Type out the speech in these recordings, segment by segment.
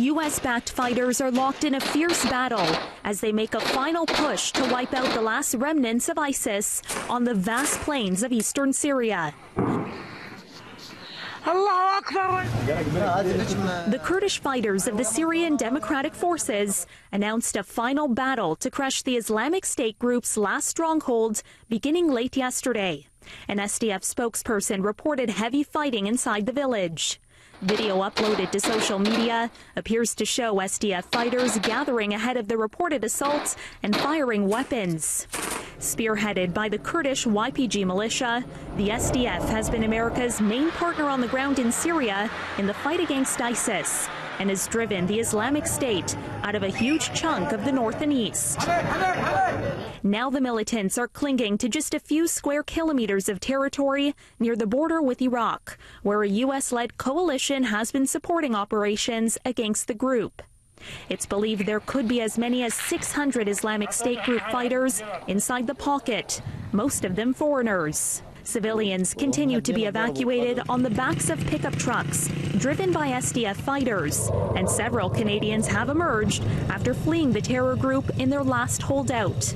U.S.-backed fighters are locked in a fierce battle as they make a final push to wipe out the last remnants of ISIS on the vast plains of eastern Syria. The Kurdish fighters of the Syrian Democratic Forces announced a final battle to crush the Islamic State group's last stronghold beginning late yesterday. An SDF spokesperson reported heavy fighting inside the village. Video uploaded to social media appears to show SDF fighters gathering ahead of the reported assaults and firing weapons. Spearheaded by the Kurdish YPG militia, the SDF has been America's main partner on the ground in Syria in the fight against ISIS and has driven the Islamic State out of a huge chunk of the north and east. Now the militants are clinging to just a few square kilometers of territory near the border with Iraq, where a U.S.-led coalition has been supporting operations against the group. It's believed there could be as many as 600 Islamic State group fighters inside the pocket, most of them foreigners. Civilians continue to be evacuated on the backs of pickup trucks driven by SDF fighters, and several Canadians have emerged after fleeing the terror group in their last holdout.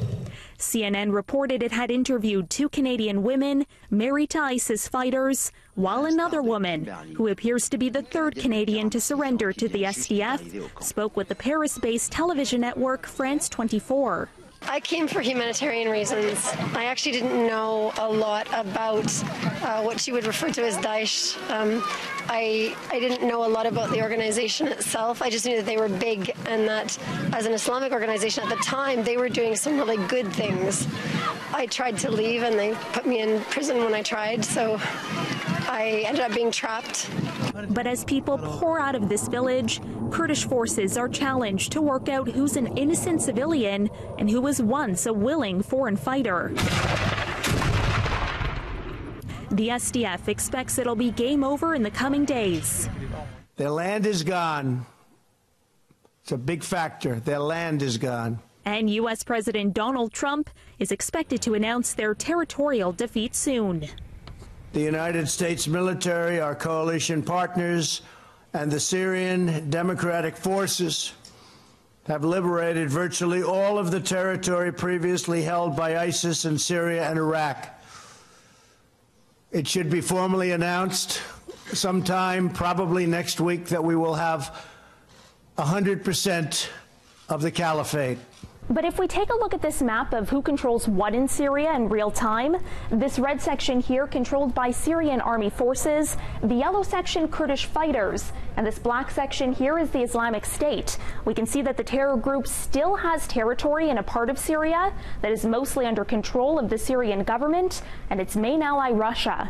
CNN reported it had interviewed 2 Canadian women married to ISIS fighters, while another woman, who appears to be the 3rd Canadian to surrender to the SDF, spoke with the Paris-based television network France 24. I came for humanitarian reasons. I actually didn't know a lot about what you would refer to as Daesh. I didn't know a lot about the organization itself. I just knew that they were big and that as an Islamic organization at the time, they were doing some really good things. I tried to leave and they put me in prison when I tried, so I ended up being trapped. But as people pour out of this village, Kurdish forces are challenged to work out who's an innocent civilian and who was once a willing foreign fighter. The SDF expects it'll be game over in the coming days. Their land is gone. It's a big factor. Their land is gone. And U.S. President Donald Trump is expected to announce their territorial defeat soon. The United States military, our coalition partners, and the Syrian Democratic Forces have liberated virtually all of the territory previously held by ISIS in Syria and Iraq. It should be formally announced sometime, probably next week, that we will have 100% of the caliphate. But if we take a look at this map of who controls what in Syria in real time, this red section here controlled by Syrian army forces, the yellow section Kurdish fighters, and this black section here is the Islamic State. We can see that the terror group still has territory in a part of Syria that is mostly under control of the Syrian government and its main ally, Russia.